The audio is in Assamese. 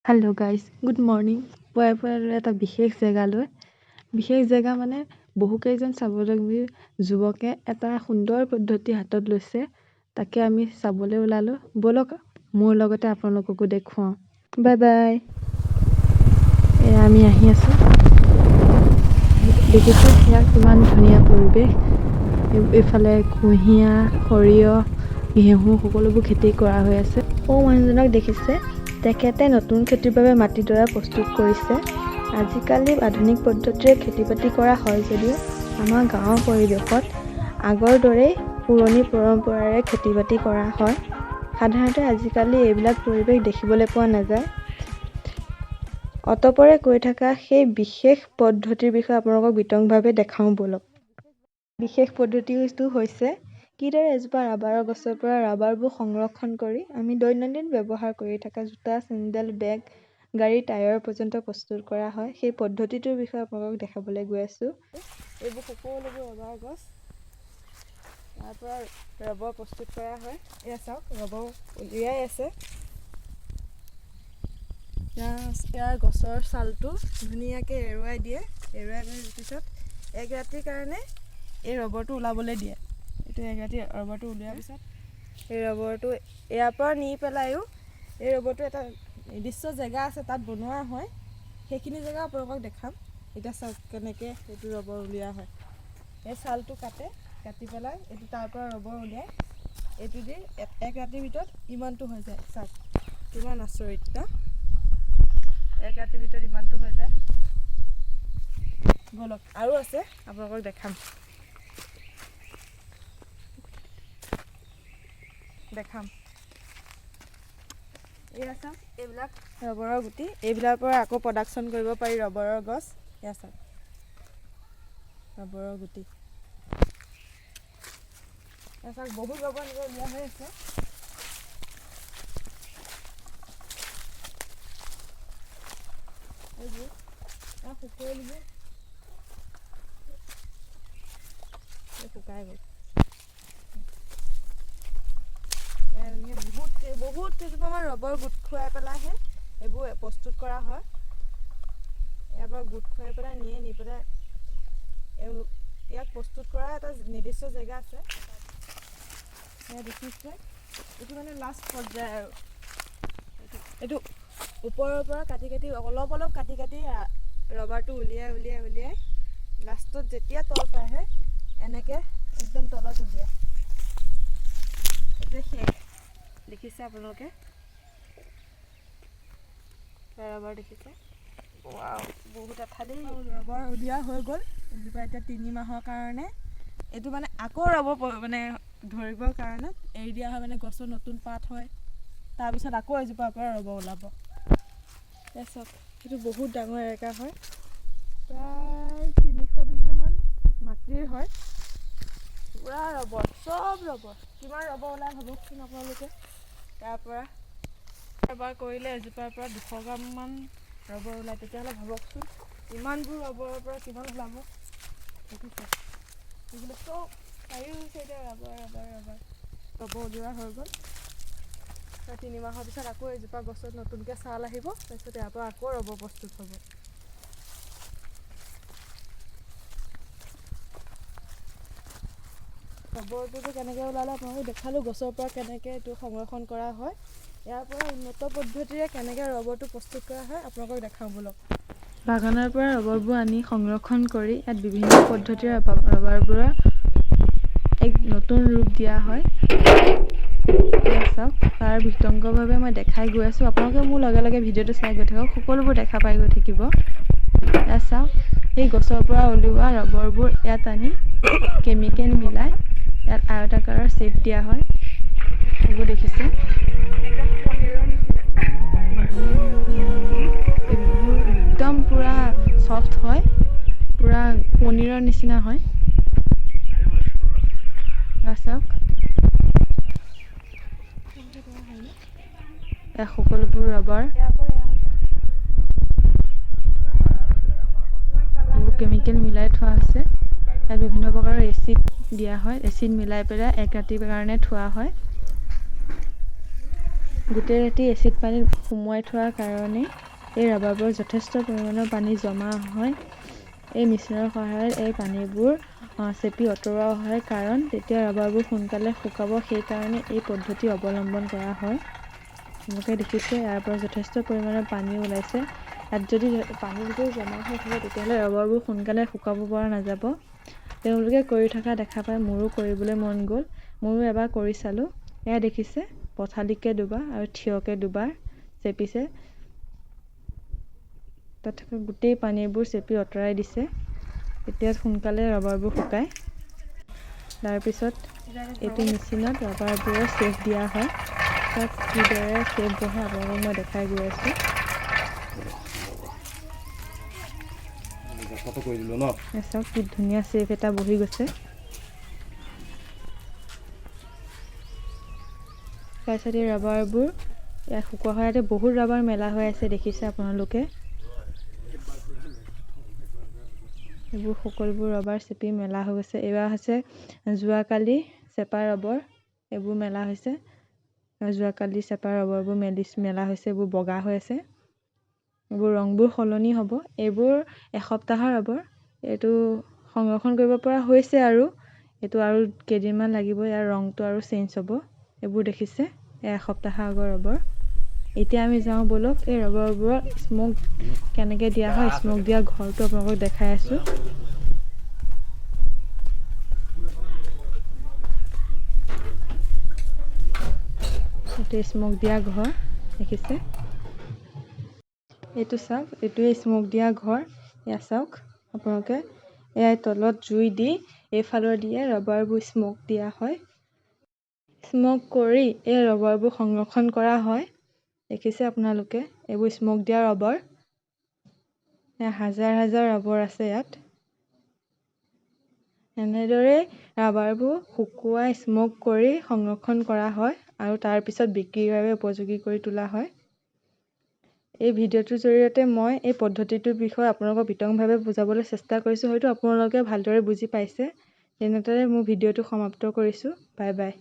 Hello' guys, good morning. পুৱাই পুৱাই এটা বিশেষ জেগা মানে বহুকেইজন স্বাৱলম্বী যুৱকে এটা সুন্দৰ পদ্ধতি হাতত লৈছে। তাকে আমি চাবলৈ ওলালোঁ। ব'লক মোৰ লগতে আপোনালোককো দেখুৱাওঁ। Bye bye. এয়া আমি আহি আছোঁ। দেখিছে সেয়া কিমান ধুনীয়া পৰিৱেশ। এইফালে কুঁহিয়াৰ, সৰিয়হ, ঘেঁহু সকলোবোৰ খেতি কৰা হৈ আছে। মানুহজনক দেখিছে, তেখেতে নতুন খেতিৰ বাবে মাটিডৰা প্ৰস্তুত কৰিছে। আজিকালি আধুনিক পদ্ধতিৰে খেতি বাতি কৰা হয় যদিও আমাৰ গাঁৱৰ পৰিৱেশত আগৰ দৰেই পুৰণি পৰম্পৰাৰে খেতি বাতি কৰা হয়। সাধাৰণতে আজিকালি এইবিলাক পৰিৱেশ দেখিবলৈ পোৱা নাযায়। অতপৰে কৈ থকা সেই বিশেষ পদ্ধতিৰ বিষয়ে আপোনালোকক বিতংভাৱে দেখাওঁ ব'লক। বিশেষ পদ্ধতিটো হৈছে কিদৰে এজোপা ৰাবাৰৰ গছৰ পৰা ৰাবাৰবোৰ সংৰক্ষণ কৰি আমি দৈনন্দিন ব্যৱহাৰ কৰি থকা জোতা, চেণ্ডেল, বেগ, গাড়ীৰ টায়াৰ পৰ্যন্ত প্ৰস্তুত কৰা হয়। সেই পদ্ধতিটোৰ বিষয়ে আপোনালোকক দেখাবলৈ গৈ আছোঁ। এইবোৰ সকলোবোৰ ৰবাৰ গছ। তাৰ পৰা ৰবৰ প্ৰস্তুত কৰা হয়। এয়া চাওক, ৰবৰ উলিয়াই আছে। ইয়াৰ গছৰ ছালটো ধুনীয়াকৈ এৰুৱাই দিয়ে। এৰুৱাই দিয়াৰ পিছত এক ৰাতিৰ কাৰণে এই ৰবৰটো ওলাবলৈ দিয়ে। এইটো এক ৰাতি ৰবৰটো উলিওৱাৰ পিছত এই ৰবৰটো ইয়াৰ পৰা নি পেলাইও এই ৰবৰটো এটা নিৰ্দিষ্ট জেগা আছে, তাত বনোৱা হয়। সেইখিনি জেগা আপোনালোকক দেখাম। এতিয়া চাওক কেনেকৈ এইটো ৰবৰ উলিওৱা হয়। এই ছালটো কাটি পেলাই এইটো তাৰ পৰা ৰবৰ উলিয়াই এইটো দি এক ৰাতিৰ ভিতৰত ইমানটো হৈ যায়। চাওক কিমান আচৰিত ন? এক ৰাতিৰ ভিতৰত ইমানটো হৈ যায়। বলক আৰু আছে, আপোনালোকক দেখাম। এয়া চাওক, এইবিলাক ৰবৰৰ গুটি। এইবিলাকৰ পৰা আকৌ প্ৰডাকশ্যন কৰিব পাৰি ৰবৰৰ গছ। এয়া চাওক, ৰবৰৰ গুটি। এয়া চাওক, বহুত ৰবৰ এনেকৈ উলিওৱা হৈ আছে। এইবোৰ শুকুৱাই দিব, শুকাই গ'ল। বহুত কেইজোপামান ৰবৰ গোট খুৱাই পেলাইহে এইবোৰ প্ৰস্তুত কৰা হয়। ইয়াৰ পৰা গোট খুৱাই পেলাই নি পেলাই ইয়াক প্ৰস্তুত কৰা এটা নিৰ্দিষ্ট জেগা আছে। এয়া দেখিছে, এইটো মানে লাষ্ট পৰ্যায় আৰু এইটো ওপৰৰ পৰা অলপ কাটি ৰবাৰটো উলিয়াই লাষ্টত যেতিয়া তল পাইহে এনেকৈ একদম তলত উলিয়াই। এইটোৱে শেষ। দেখিছে আপোনালোকে ৰবাৰ দেখিছে? বহুত আঠালি ৰবাৰ উলিওৱা হৈ গ'ল। এজোপা এতিয়া 3 মাহৰ কাৰণে এইটো মানে আকৌ ৰবৰ মানে ধৰিবৰ কাৰণে এৰি দিয়া হয়। মানে গছৰ নতুন পাত হয়, তাৰপিছত আকৌ এজোপাৰ পৰা ৰবৰ ওলাব। তাৰপিছত সেইটো বহুত ডাঙৰ এলেকা হয়, প্ৰায় 300 বিঘামান মাটিৰ হয়। পুৰা ৰবৰ, চব ৰবৰ। কিমান ৰবৰ ওলাই ভাবকচোন আপোনালোকে। তাৰ পৰা এবাৰ কৰিলে এজোপাৰ পৰা 200 গ্ৰামমান ৰবৰ ওলায়। তেতিয়াহ'লে ভাবকচোন ইমানবোৰ ৰবৰৰ পৰা কিমান ওলাব। দেখিছে, এইবিলাক চব চাৰিওফালে এতিয়া ৰবৰ উলিওৱা হৈ গ'ল। 3 মাহৰ পিছত আকৌ এজোপা গছত নতুনকৈ ছাল আহিব। তাৰপিছত ইয়াৰ পৰা আকৌ ৰবৰ প্ৰস্তুত হ'ব। ৰবৰটোতো কেনেকৈ ওলালে আপোনালোকক দেখালোঁ। গছৰ পৰা কেনেকৈ এইটো সংৰক্ষণ কৰা হয়। ইয়াৰ পৰা উন্নত পদ্ধতিৰে কেনেকৈ ৰবৰটো প্ৰস্তুত কৰা হয় আপোনালোকক দেখাওঁ ব'লক। বাগানৰ পৰা ৰবৰবোৰ আনি সংৰক্ষণ কৰি ইয়াত বিভিন্ন পদ্ধতিৰে ৰবাৰবোৰৰ এক নতুন ৰূপ দিয়া হয়। চাওক, তাৰ বিতংভাৱে মই দেখাই গৈ আছোঁ। আপোনালোকে মোৰ লগে লগে ভিডিঅ'টো চাই গৈ থাকক, সকলোবোৰ দেখা পাই গৈ থাকিব। ইয়াত চাওক, সেই গছৰ পৰা উলিওৱা ৰবৰবোৰ ইয়াত আনি কেমিকেল মিলাই ইয়াত আয়তাকাৰৰ শ্বেপ দিয়া হয়। এইবোৰ দেখিছে, এইবোৰ একদম পুৰা চফ্ট হয়, পুৰা পনীৰৰ নিচিনা হয়। চাওক, এয়া সকলোবোৰ ৰবৰ। এইবোৰ কেমিকেল মিলাই থোৱা হৈছে। ইয়াত বিভিন্ন প্ৰকাৰৰ এচিড দিয়া হয়। এচিড মিলাই পেলাই এক ৰাতিৰ কাৰণে থোৱা হয়। গোটেই ৰাতি এচিড পানীত সুমুৱাই থোৱাৰ কাৰণে এই ৰাবাৰবোৰত যথেষ্ট পৰিমাণৰ পানী জমা হয়। এই মেচিনৰ সহায়ত এই পানীবোৰ চেপি আঁতৰোৱা হয়, কাৰণ তেতিয়া ৰাবাৰবোৰ সোনকালে শুকাব, সেইকাৰণে এই পদ্ধতি অৱলম্বন কৰা হয়। আপোনালোকে দেখিছে ইয়াৰ পৰা যথেষ্ট পৰিমাণৰ পানী ওলাইছে। ইয়াত যদি পানীবোৰ জমা হৈ থাকে তেতিয়াহ'লে ৰাবাৰবোৰ সোনকালে শুকাব পৰা নাযাব। তেওঁলোকে কৰি থকা দেখা পাই মোৰো কৰিবলৈ মন গ'ল। ময়ো এবাৰ কৰি চালোঁ। এয়া দেখিছে পথালিকে দুবাৰ আৰু থিয়কে দুবাৰ চেপিছে। তাত থকা গোটেই পানীবোৰ চেপি আঁতৰাই দিছে। এতিয়া সোনকালে ৰাবাৰবোৰ শুকায়। তাৰপিছত এইটো মেচিনত ৰাবাৰবোৰৰ চেপ দিয়া হয়। তাত কিদৰে চেপ বহে আপোনালোকক মই দেখাই গৈ আছোঁ। চাওক কি ধুনীয়া চেপ এটা বহি গৈছে। তাৰপিছত এই ৰাবাৰবোৰ ইয়াত শুকোৱা হয়। ইয়াতে বহুত ৰাবাৰ মেলা হৈ আছে, দেখিছে আপোনালোকে। এইবোৰ সকলোবোৰ ৰাবাৰ চেপি মেলা হৈ গৈছে। এইবাৰ হৈছে যোৱাকালি চেপা ৰবৰ, এইবোৰ মেলা হৈছে। যোৱাকালি চেপা ৰবৰবোৰ মেলা হৈছে। এইবোৰ বগা হৈ আছে। এইবোৰ ৰংবোৰ সলনি হ'ব। এইবোৰ এসপ্তাহৰ ৰবৰ। এইটো সংৰক্ষণ কৰিব পৰা হৈছে আৰু এইটো আৰু কেইদিনমান লাগিব, ইয়াৰ ৰংটো আৰু চেঞ্জ হ'ব। এইবোৰ দেখিছে এসপ্তাহৰ আগৰ ৰবৰ। এতিয়া আমি যাওঁ ব'লক, এই ৰবৰবোৰত স্মক কেনেকৈ দিয়া হয়, স্মক দিয়া ঘৰটো আপোনালোকক দেখাই আছোঁ। এইটো স্মক দিয়া ঘৰ, দেখিছে। এইটো চাওক, এইটোৱে স্মক দিয়া ঘৰ। এয়া চাওক আপোনালোকে, এয়া তলত জুই দি এইফালৰ দিয়ে ৰবাৰবোৰ স্মক দিয়া হয়। স্মক কৰি এই ৰবাৰবোৰ সংৰক্ষণ কৰা হয়। দেখিছে আপোনালোকে, এইবোৰ স্মক দিয়া ৰবৰ। হাজাৰ হাজাৰ ৰবৰ আছে ইয়াত। এনেদৰে ৰাবাৰবোৰ শুকুৱাই স্মক কৰি সংৰক্ষণ কৰা হয় আৰু তাৰপিছত বিক্ৰীৰ বাবে উপযোগী কৰি তোলা হয়। এই ভিডিঅ'টোৰ জৰিয়তে মই এই পদ্ধতিটোৰ বিষয়ে আপোনালোকক বিতংভাৱে বুজাবলৈ চেষ্টা কৰিছোঁ। হয়তো আপোনালোকে ভালদৰে বুজি পাইছে। তেনেদৰে মোৰ ভিডিঅ'টো সমাপ্ত কৰিছোঁ। Bye bye.